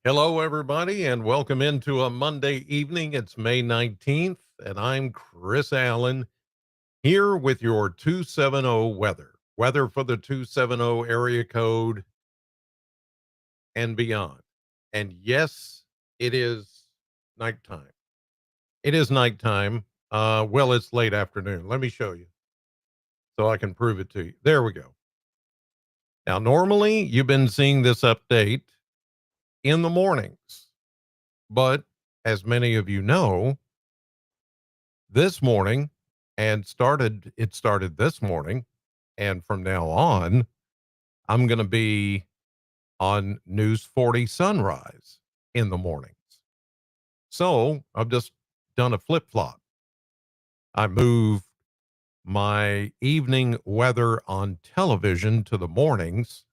Hello, everybody, and welcome into a Monday evening. It's May 19th, and I'm Chris Allen here with your 270 weather. Weather for the 270 area code and beyond. And yes, it is nighttime. It is nighttime. Well, it's late afternoon. Let me show you so I can prove it to you. There we go. Now, normally you've been seeing this update in the mornings, but as many of you know, this morning it started this morning, and from now on I'm going to be on News 40 Sunrise in the mornings. So I've just done a flip-flop. I moved my evening weather on television to the mornings,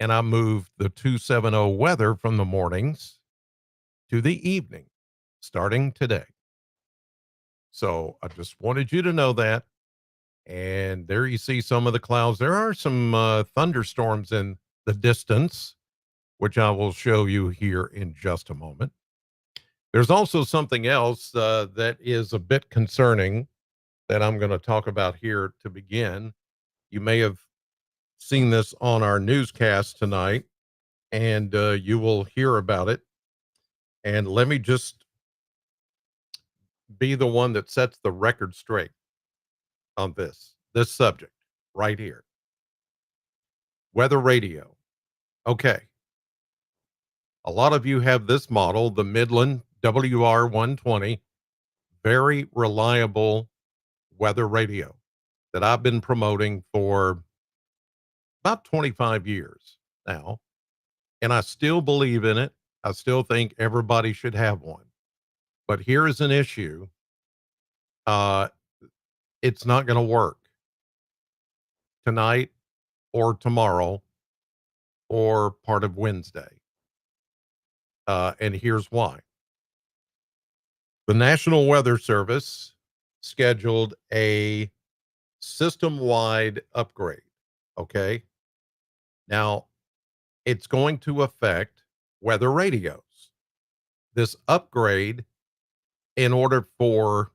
and I moved the 270 weather from the mornings to the evening starting today. So I just wanted you to know that. And there you see some of the clouds. There are some thunderstorms in the distance, which I will show you here in just a moment. There's also something else that is a bit concerning that I'm going to talk about here to begin. You may have seen this on our newscast tonight, and you will hear about it. And let me just be the one that sets the record straight on this subject right here. Weather radio. Okay. A lot of you have this model, the Midland WR120, very reliable weather radio that I've been promoting for about 25 years now. And I still believe in it. I still think everybody should have one. But here is an issue. Uh, it's not going to work tonight or tomorrow or part of Wednesday. And here's why. The National Weather Service scheduled a system-wide upgrade. Okay. Now, it's going to affect weather radios. This upgrade, in order for,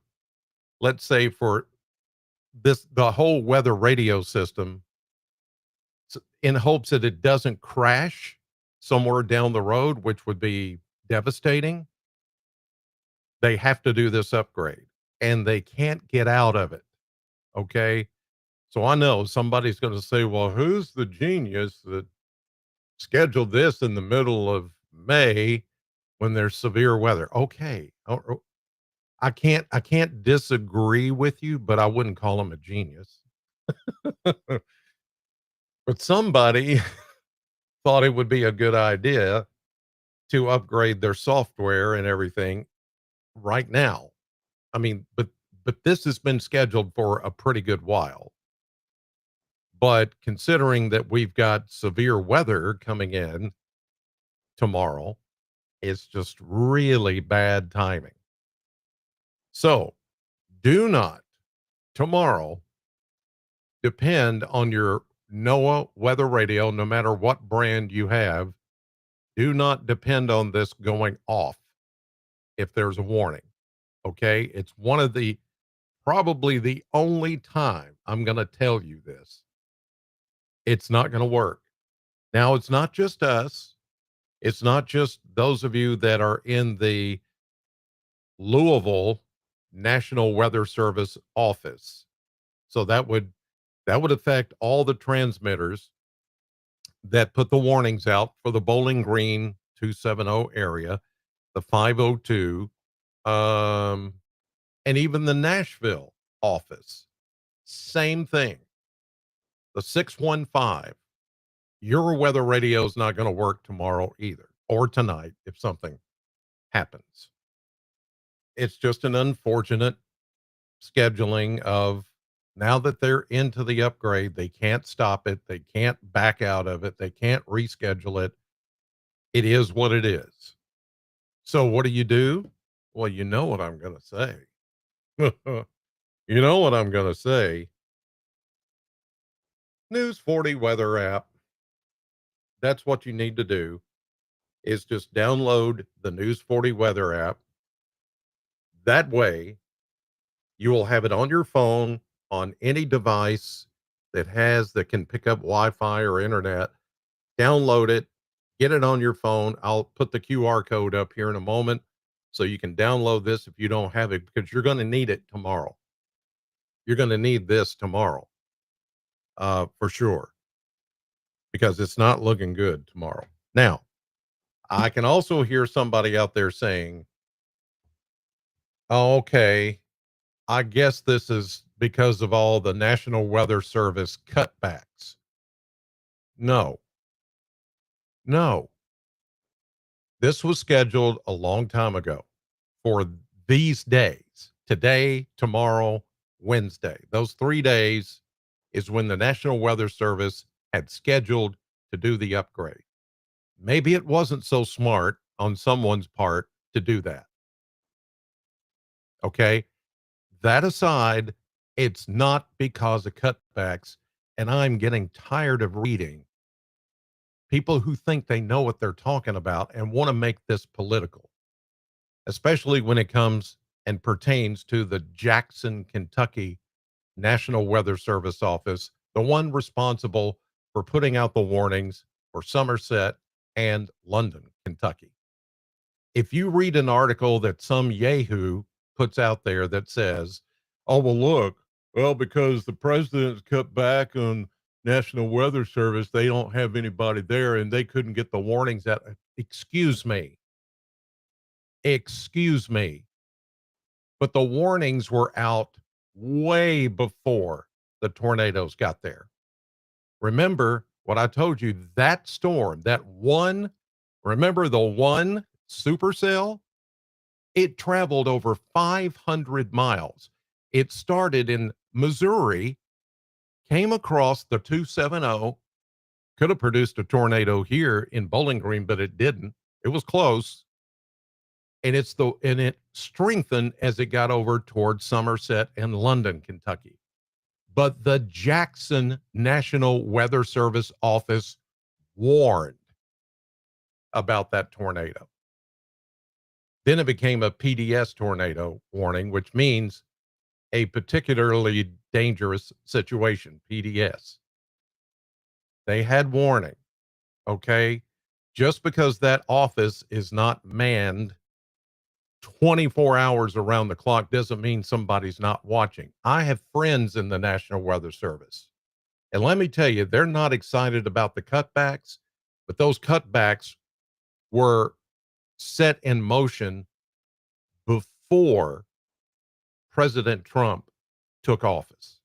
let's say, for the whole weather radio system, in hopes that it doesn't crash somewhere down the road, which would be devastating, they have to do this upgrade and they can't get out of it. Okay. So I know somebody's going to say, well, who's the genius that scheduled this in the middle of May when there's severe weather? Okay. I can't disagree with you, but I wouldn't call him a genius. But somebody thought it would be a good idea to upgrade their software and everything right now. I mean, but this has been scheduled for a pretty good while. But considering that we've got severe weather coming in tomorrow, it's just really bad timing. So do not tomorrow depend on your NOAA weather radio, no matter what brand you have. Do not depend on this going off if there's a warning. Okay. It's one of the probably the only time I'm going to tell you this. It's not going to work. Now, it's not just us. It's not just those of you that are in the Louisville National Weather Service office. So that would affect all the transmitters that put the warnings out for the Bowling Green 270 area, the 502, and even the Nashville office. Same thing. The 615. Your weather radio is not going to work tomorrow either, or tonight if something happens. It's just an unfortunate scheduling of, now that they're into the upgrade, they can't stop it. They can't back out of it. They can't reschedule it. It is what it is. So what do you do? Well, you know what I'm going to say. You know what I'm going to say. News 40 weather app. That's what you need to do. is just download the News 40 weather app. That way, you will have it on your phone on any device that can pick up Wi-Fi or internet. Download it, get it on your phone. I'll put the QR code up here in a moment so you can download this if you don't have it, because you're going to need it tomorrow. You're going to need this tomorrow, for sure, because it's not looking good tomorrow. Now, I can also hear somebody out there saying, oh, okay, I guess this is because of all the National Weather Service cutbacks. No, no. This was scheduled a long time ago for these days, today, tomorrow, Wednesday. Those 3 days is when the National Weather Service had scheduled to do the upgrade. Maybe it wasn't so smart on someone's part to do that. Okay. That aside, it's not because of cutbacks. And I'm getting tired of reading people who think they know what they're talking about and want to make this political, especially when it comes and pertains to the Jackson, Kentucky National Weather Service office, the one responsible for putting out the warnings for Somerset and London, Kentucky. If you read an article that some Yahoo puts out there that says, oh, well, look, well, because the president's cut back on National Weather Service, they don't have anybody there and they couldn't get the warnings out. Excuse me. Excuse me. But the warnings were out way before the tornadoes got there. Remember what I told you, that storm, remember the one supercell? It traveled over 500 miles. It started in Missouri, came across the 270, could have produced a tornado here in Bowling Green, but it didn't. It was close. And it strengthened as it got over towards Somerset and London, Kentucky. But the Jackson National Weather Service office warned about that tornado. Then it became a PDS tornado warning, which means a particularly dangerous situation, PDS. They had warning, okay? Just because that office is not manned 24 hours around the clock doesn't mean somebody's not watching. I have friends in the National Weather Service. And let me tell you, they're not excited about the cutbacks, but those cutbacks were set in motion before President Trump took office.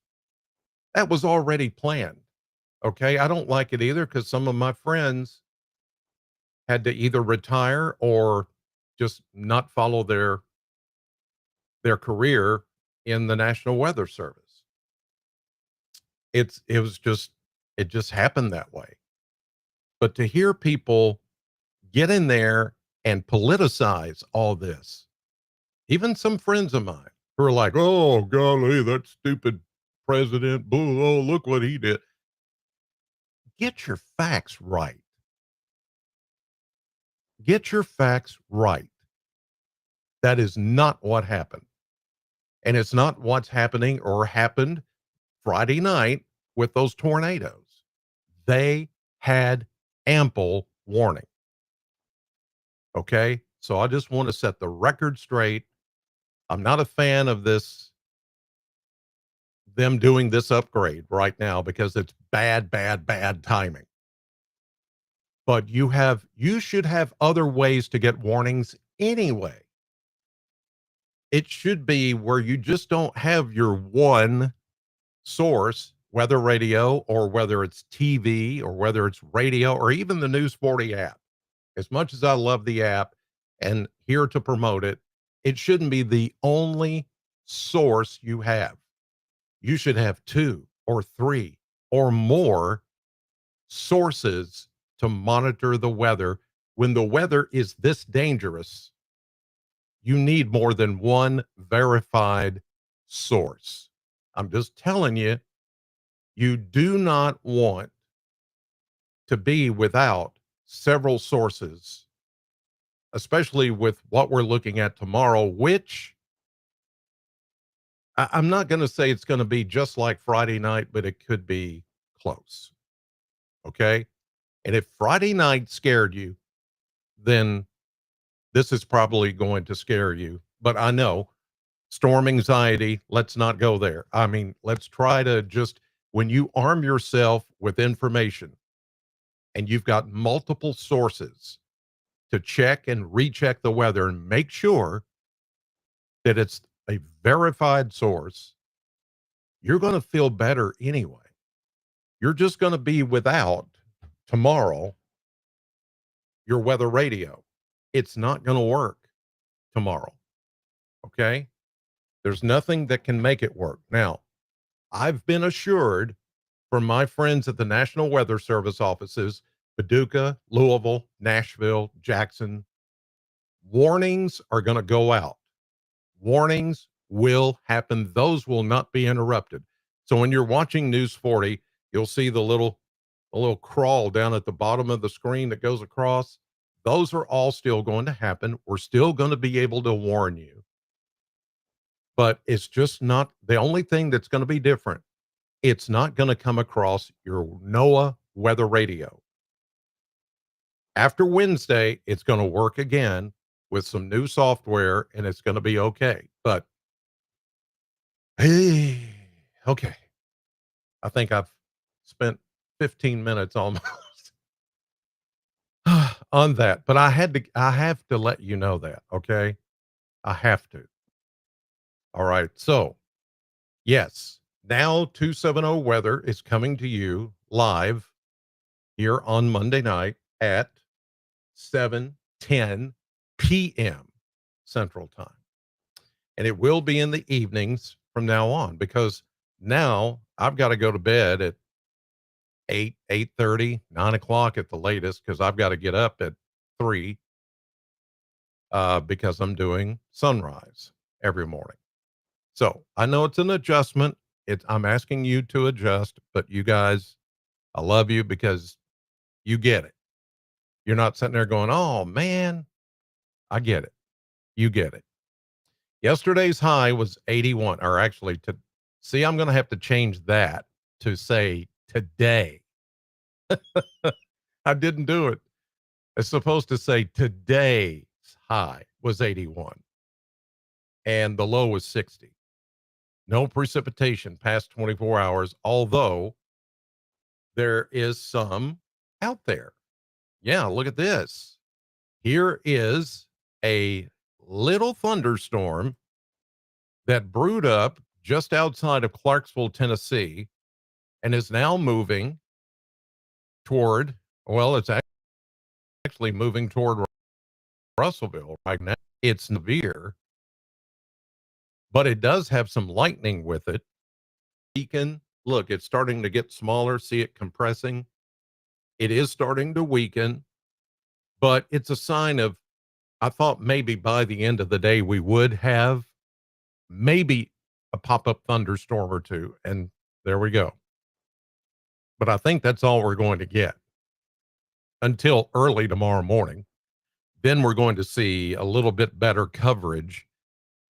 That was already planned. Okay. I don't like it either because some of my friends had to either retire or just not follow their career in the National Weather Service. It just happened that way. But to hear people get in there and politicize all this, even some friends of mine who are like, oh, golly, that stupid president, boo, oh, look what he did. Get your facts right. Get your facts right. That is not what happened. And it's not what's happening or happened Friday night with those tornadoes. They had ample warning. Okay. So I just want to set the record straight. I'm not a fan of them doing this upgrade right now because it's bad timing. But you should have other ways to get warnings anyway. It should be where you just don't have your one source, weather radio, or whether it's TV, or whether it's radio, or even the News 40 app. As much as I love the app and here to promote it, it shouldn't be the only source you have. You should have 2 or 3 or more sources to monitor the weather. When the weather is this dangerous, you need more than one verified source. I'm just telling you, you do not want to be without several sources especially with what we're looking at tomorrow, which I'm not going to say it's going to be just like Friday night, but it could be close. Okay. And if Friday night scared you, then this is probably going to scare you. But I know storm anxiety, let's not go there. I mean, let's try to just, when you arm yourself with information and you've got multiple sources to check and recheck the weather and make sure that it's a verified source, you're going to feel better anyway. You're just going to be without tomorrow your weather radio. It's not going to work tomorrow. Okay. There's nothing that can make it work. Now, I've been assured from my friends at the National Weather Service offices, Paducah, Louisville, Nashville, Jackson, warnings are going to go out. Warnings will happen. Those will not be interrupted. So when you're watching News 40, you'll see the little crawl down at the bottom of the screen that goes across. Those are all still going to happen. We're still going to be able to warn you, but it's just not the only thing that's going to be different. It's not going to come across your NOAA weather radio. After Wednesday, it's going to work again with some new software and it's going to be okay. But hey, okay. I think I've spent 15 minutes almost on that, but I have to let you know that, okay? I have to. All right. So, yes, now 270 weather is coming to you live here on Monday night at 7:10 p.m. Central Time. And it will be in the evenings from now on because now I've got to go to bed at 8:30, 9 o'clock at the latest because I've got to get up at 3 because I'm doing sunrise every morning. So I know it's an adjustment. I'm asking you to adjust, but you guys, I love you because you get it. You're not sitting there going, "Oh man, I get it." You get it. Yesterday's high was 81, or actually to see, I'm going to have to change that to say today. I didn't do it. It's supposed to say today's high was 81 and the low was 60. No precipitation past 24 hours, although there is some out there. Yeah, look at this. Here is a little thunderstorm that brewed up just outside of Clarksville, Tennessee, and is now moving toward, well, it's actually moving toward Russellville right now. It's severe, but it does have some lightning with it. Weaken. Look, it's starting to get smaller. See it compressing. It is starting to weaken, but it's a sign of, I thought maybe by the end of the day, we would have maybe a pop up thunderstorm or two. And there we go. But I think that's all we're going to get until early tomorrow morning. Then we're going to see a little bit better coverage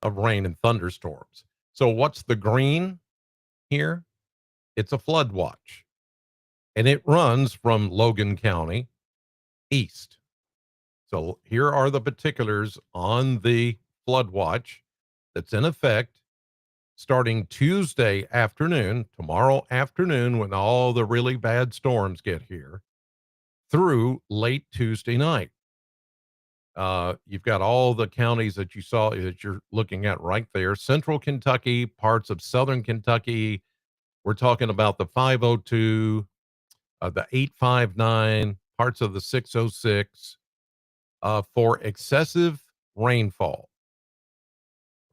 of rain and thunderstorms. So, what's the green here? It's a flood watch, and it runs from Logan County east. So, here are the particulars on the flood watch that's in effect starting Tuesday afternoon, tomorrow afternoon, when all the really bad storms get here, through late Tuesday night. You've got all the counties that you saw that you're looking at right there. Central Kentucky, parts of Southern Kentucky. We're talking about the 502, the 859, parts of the 606 for excessive rainfall.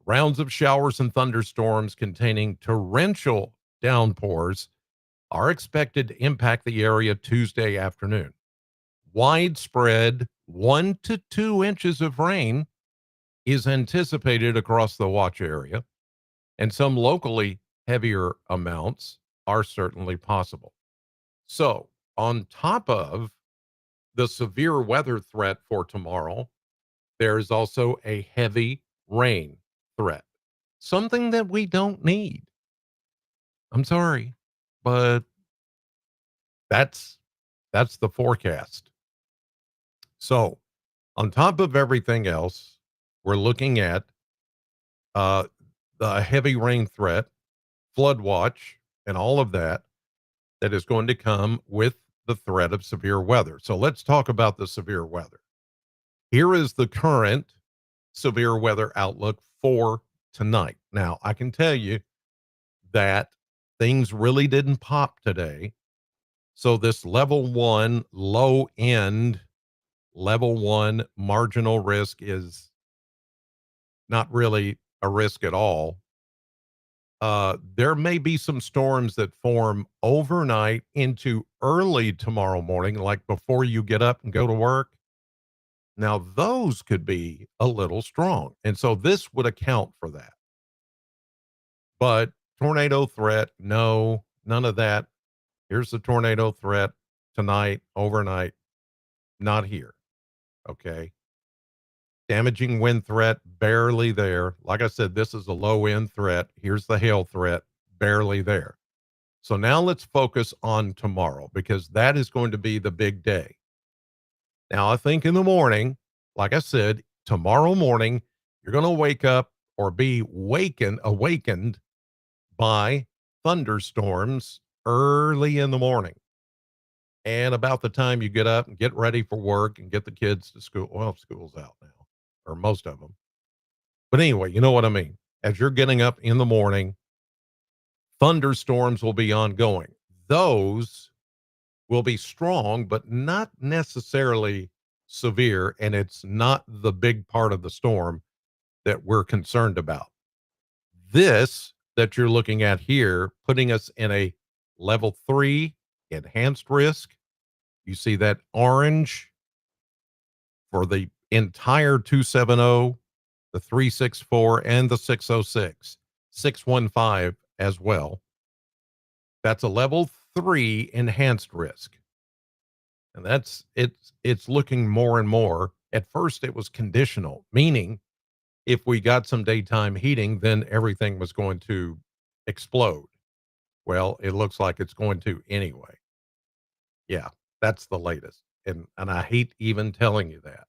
Rounds of showers and thunderstorms containing torrential downpours are expected to impact the area Tuesday afternoon. Widespread 1 to 2 inches of rain is anticipated across the watch area, and some locally heavier amounts are certainly possible. So, on top of the severe weather threat for tomorrow, There's also a heavy rain threat, something that we don't need. I'm sorry, but that's that's the forecast. So, on top of everything else, we're looking at uh, the heavy rain threat, flood watch, and all of that that is going to come with the threat of severe weather. So, let's talk about the severe weather. Here is the current severe weather outlook for tonight. Now, I can tell you that things really didn't pop today. So, this level one low end, level one marginal risk is not really a risk at all. There may be some storms that form overnight into early tomorrow morning, like before you get up and go to work. Now, those could be a little strong. And so this would account for that. But tornado threat, no, none of that. Here's the tornado threat tonight, overnight, not here. Okay. Damaging wind threat, barely there. Like I said, this is a low end threat. Here's the hail threat, barely there. So now let's focus on tomorrow because that is going to be the big day. Now, I think in the morning, like I said, tomorrow morning, you're going to wake up or be awakened by thunderstorms early in the morning. And about the time you get up and get ready for work and get the kids to school, well, school's out now, or most of them. But anyway, you know what I mean. As you're getting up in the morning, thunderstorms will be ongoing. Those will be strong, but not necessarily severe. And it's not the big part of the storm that we're concerned about. This that you're looking at here, putting us in a level 3 enhanced risk. You see that orange for the entire 270, the 364, and the 606, 615 as well. That's a level 3 enhanced risk. And it's looking more and more. At first it was conditional, meaning if we got some daytime heating, then everything was going to explode. Well, it looks like it's going to anyway. Yeah, that's the latest. And I hate even telling you that.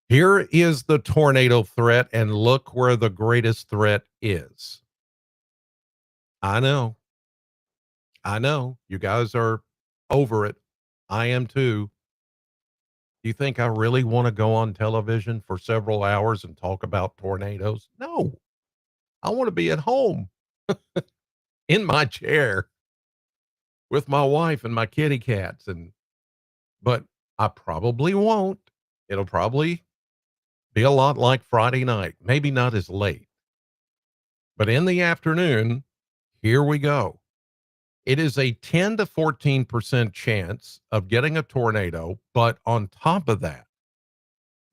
Here is the tornado threat, and look where the greatest threat is. I know. I know. You guys are over it. I am too. Do you think I really want to go on television for several hours and talk about tornadoes? No. I want to be at home in my chair with my wife and my kitty cats, but I probably won't. It'll probably be a lot like Friday night, maybe not as late, but in the afternoon, here we go. It is a 10 to 14% chance of getting a tornado, but on top of that,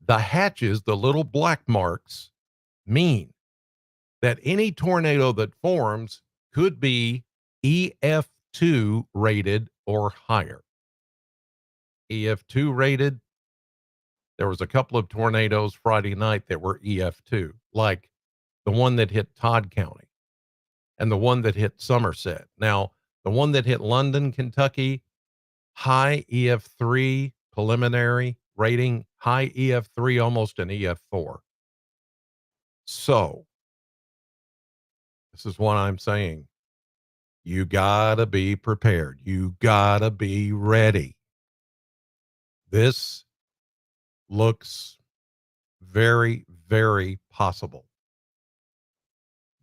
the hatches, the little black marks, mean that any tornado that forms could be EF2 rated or higher. EF2 rated, there was a couple of tornadoes Friday night that were EF2, like the one that hit Todd County and the one that hit Somerset. Now, the one that hit London, Kentucky, high EF3 preliminary rating, high EF3, almost an EF4. So, this is what I'm saying. You gotta be prepared. You gotta be ready. This looks very, very possible.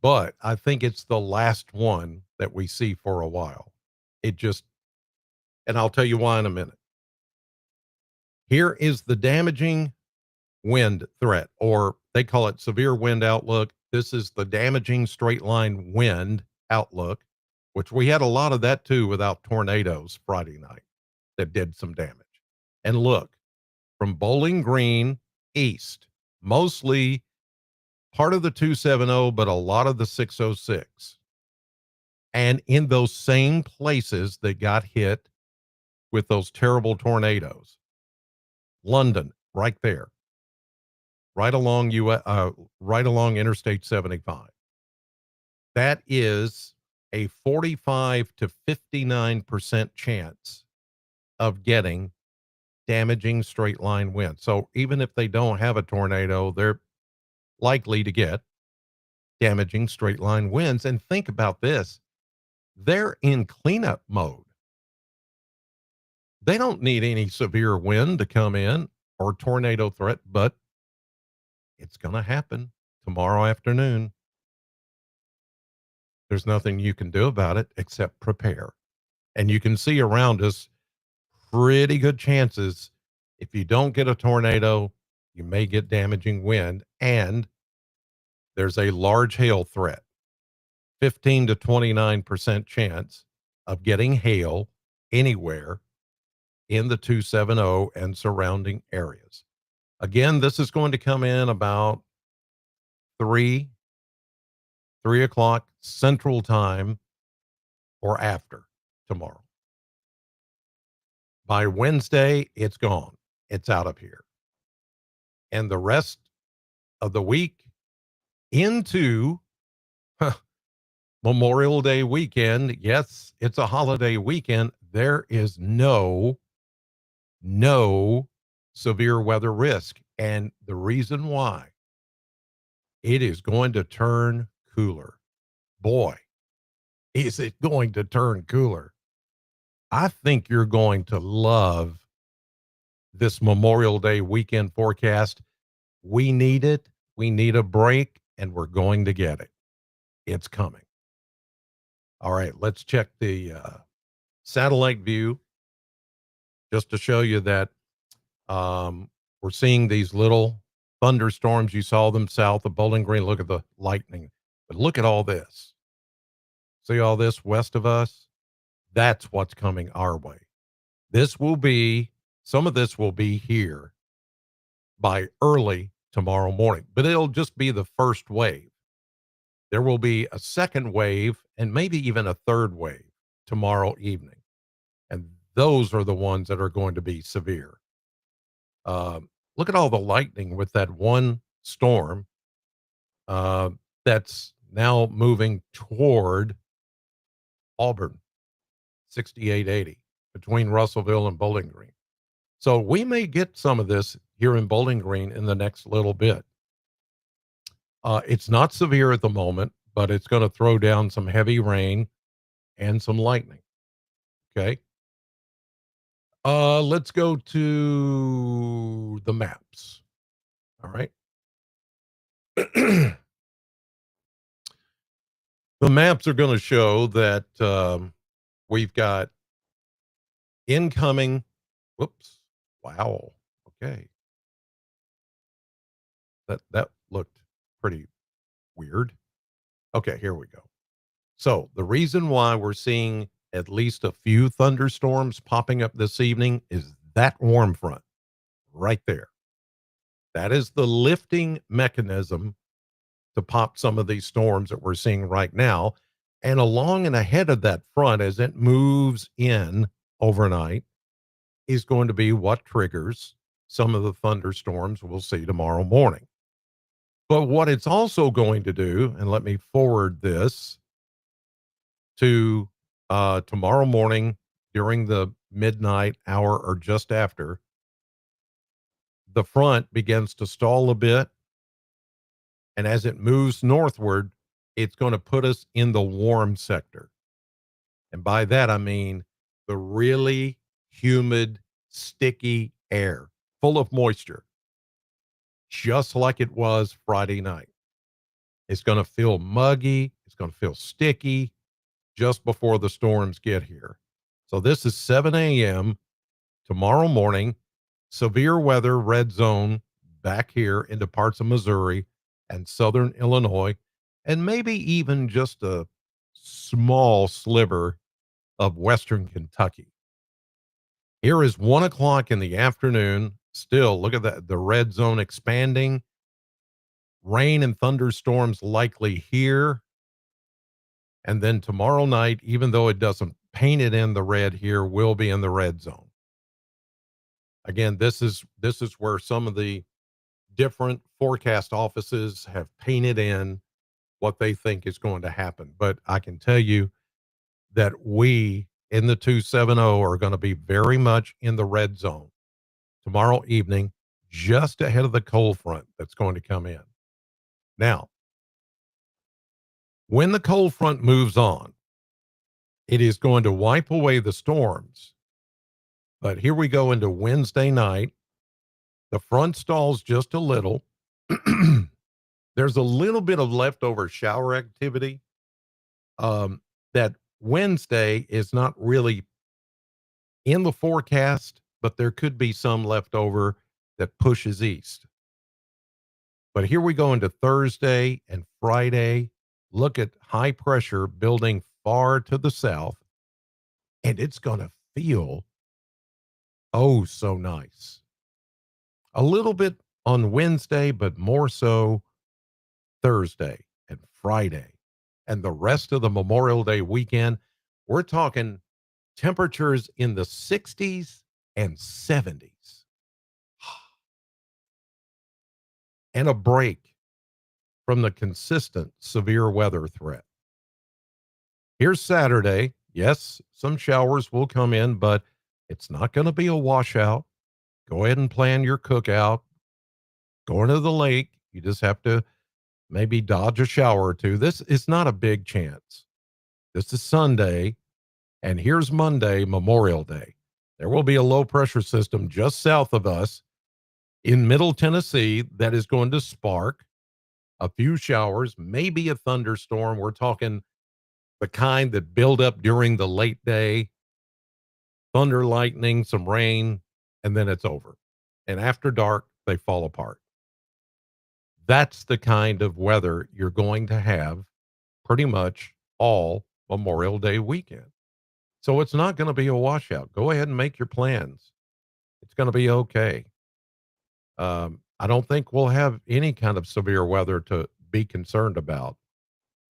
But I think it's the last one that we see for a while. It just, and I'll tell you why in a minute. Here is the damaging wind threat, or they call it severe wind outlook. This is the damaging straight line wind outlook, which we had a lot of that too without tornadoes Friday night that did some damage. And look, from Bowling Green east, mostly part of the 270, but a lot of the 606. And in those same places that got hit with those terrible tornadoes. London, right there. right along right along Interstate 75. That is a 45 to 59% chance of getting damaging straight line wind. So even if they don't have a tornado, they're likely to get damaging straight line winds. And think about this, they're in cleanup mode. They don't need any severe wind to come in or tornado threat, but it's going to happen tomorrow afternoon. There's nothing you can do about it except prepare. And you can see around us pretty good chances. If you don't get a tornado, you may get damaging wind, and there's a large hail threat. 15 to 29% chance of getting hail anywhere in the 270 and surrounding areas. Again, this is going to come in about 3 o'clock Central Time or after tomorrow. By Wednesday, it's gone. It's out of here. And the rest of the week into Memorial Day weekend. Yes, it's a holiday weekend. There is no severe weather risk. And the reason why, it is going to turn cooler. Boy, is it going to turn cooler. I think you're going to love this Memorial Day weekend forecast. We need it. We need a break, and we're going to get it. It's coming. All right, let's check the satellite view just to show you that we're seeing these little thunderstorms. You saw them south of Bowling Green. Look at the lightning. But look at all this. See all this west of us? That's what's coming our way. Some of this will be here by early tomorrow morning, but it'll just be the first wave. There will be a second wave and maybe even a third wave tomorrow evening. And those are the ones that are going to be severe. Look at all the lightning with that one storm that's now moving toward Auburn, 6880, between Russellville and Bowling Green. So we may get some of this here in Bowling Green in the next little bit. It's not severe at the moment, but it's going to throw down some heavy rain and some lightning. Okay. Let's go to the maps. All right. The maps are going to show that we've got incoming. Whoops. Wow. Okay. That looked pretty weird. Okay, here we go. So the reason why we're seeing at least a few thunderstorms popping up this evening is that warm front right there. That is the lifting mechanism to pop some of these storms that we're seeing right now. And along and ahead of that front, as it moves in overnight, is going to be what triggers some of the thunderstorms we'll see tomorrow morning. But what it's also going to do, and let me forward this to tomorrow morning during the midnight hour or just after, the front begins to stall a bit. And as it moves northward, it's going to put us in the warm sector. And by that, I mean the really humid, sticky air full of moisture, just like it was Friday night. It's going to feel muggy. It's going to feel sticky just before the storms get here. So this is 7 a.m. tomorrow morning. Severe weather, red zone back here into parts of Missouri and southern Illinois, and maybe even just a small sliver of western Kentucky. Here is 1 o'clock in the afternoon. Still, look at that, the red zone expanding. Rain and thunderstorms likely here. And then tomorrow night, even though it doesn't paint it in the red here, will be in the red zone. Again, this is where some of the different forecast offices have painted in what they think is going to happen. But I can tell you that we in the 270 are going to be very much in the red zone tomorrow evening, just ahead of the cold front that's going to come in. Now, when the cold front moves on, it is going to wipe away the storms. But here we go into Wednesday night. The front stalls just a little. There's a little bit of leftover shower activity. That Wednesday is not really in the forecast, but there could be some leftover that pushes east. But here we go into Thursday and Friday. Look at high pressure building far to the south, and it's going to feel oh so nice. A little bit on Wednesday, but more so Thursday and Friday and the rest of the Memorial Day weekend. We're talking temperatures in the 60s and 70s and a break from the consistent severe weather threat. Here's Saturday. Yes, some showers will come in, but it's not going to be a washout. Go ahead and plan your cookout. Going to the lake, you just have to maybe dodge a shower or two. This is not a big chance. This is Sunday, and here's Monday, Memorial Day. There will be a low pressure system just south of us in Middle Tennessee that is going to spark a few showers, maybe a thunderstorm. We're talking the kind that build up during the late day, thunder, lightning, some rain, and then it's over. And after dark, they fall apart. That's the kind of weather you're going to have pretty much all Memorial Day weekend. So it's not going to be a washout. Go ahead and make your plans. It's going to be okay. I don't think we'll have any kind of severe weather to be concerned about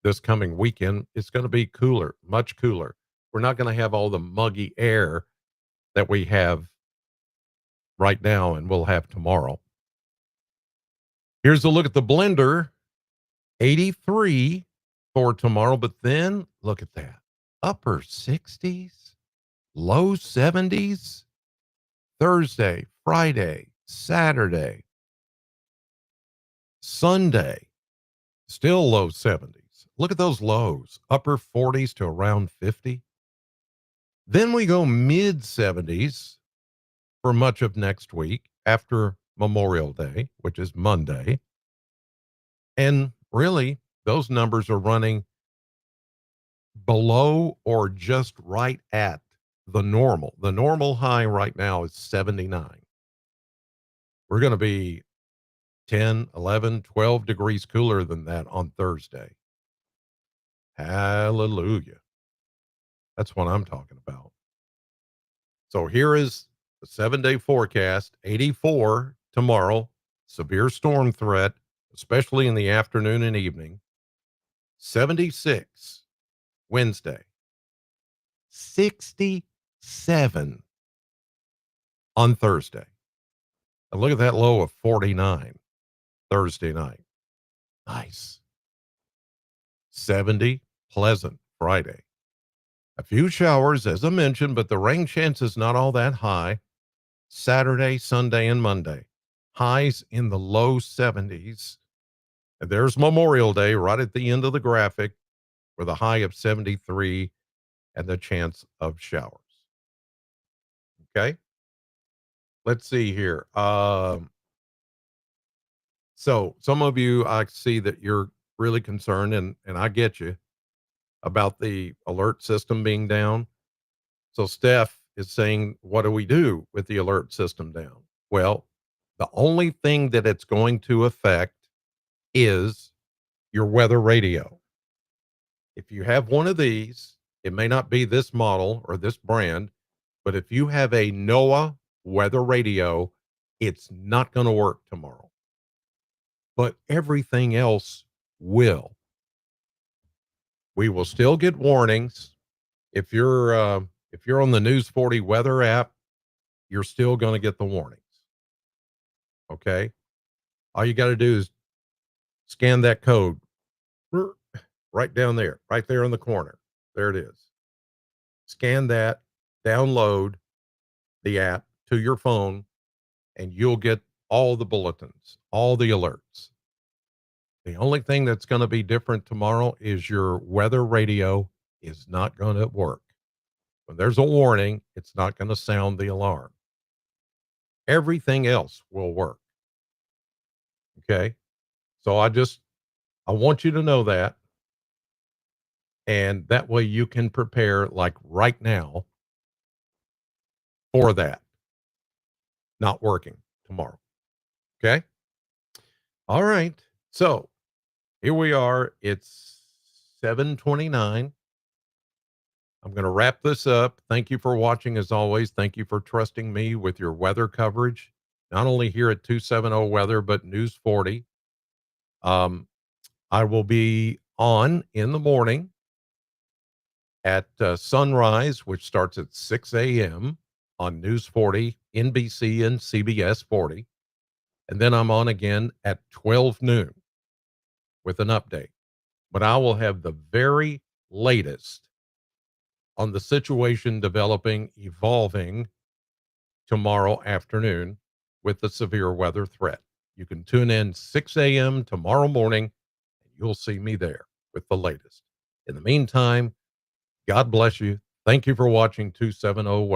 this coming weekend. It's going to be cooler, much cooler. We're not going to have all the muggy air that we have right now and we'll have tomorrow. Here's a look at the blender. 83 for tomorrow, but then look at that. Upper 60s, low 70s, Thursday, Friday, Saturday, Sunday, still low 70s. Look at those lows, upper 40s to around 50. Then we go mid 70s for much of next week after Memorial Day, which is Monday. And really, those numbers are running below or just right at the normal. The normal high right now is 79. We're going to be 10, 11, 12 degrees cooler than that on Thursday. Hallelujah. That's what I'm talking about. So here is the 7-day forecast. 84 tomorrow, severe storm threat, especially in the afternoon and evening. 76 Wednesday. 67 on Thursday. And look at that low of 49 Thursday night. Nice. 70 pleasant Friday. A few showers, as I mentioned, but the rain chance is not all that high. Saturday, Sunday, and Monday. Highs in the low 70s. And there's Memorial Day right at the end of the graphic with a high of 73 and the chance of showers. Okay. Let's see here. So some of you, I see that you're really concerned, and I get you about the alert system being down. So Steph is saying, what do we do with the alert system down? Well, the only thing that it's going to affect is your weather radio. If you have one of these, it may not be this model or this brand, but if you have a NOAA weather radio, it's not going to work tomorrow. But everything else will. We will still get warnings. If you're on the News 40 weather app, you're still going to get the warnings. Okay. All you got to do is scan that code right down there, right there in the corner. There it is. Scan that, download the app to your phone, and you'll get all the bulletins, all the alerts. The only thing that's going to be different tomorrow is your weather radio is not going to work. When there's a warning, it's not going to sound the alarm. Everything else will work. Okay. So I want you to know that. And that way you can prepare like right now for that not working tomorrow. Okay. All right. So here we are. It's 7:29. I'm going to wrap this up. Thank you for watching as always. Thank you for trusting me with your weather coverage, not only here at 270 Weather, but News 40. Um, I will be on in the morning at sunrise, which starts at 6 a.m. on News 40, NBC, and CBS 40. And then I'm on again at 12 noon with an update. But I will have the very latest on the situation developing, evolving tomorrow afternoon with the severe weather threat. You can tune in 6 a.m. tomorrow morning, and you'll see me there with the latest. In the meantime, God bless you. Thank you for watching 270 Weather.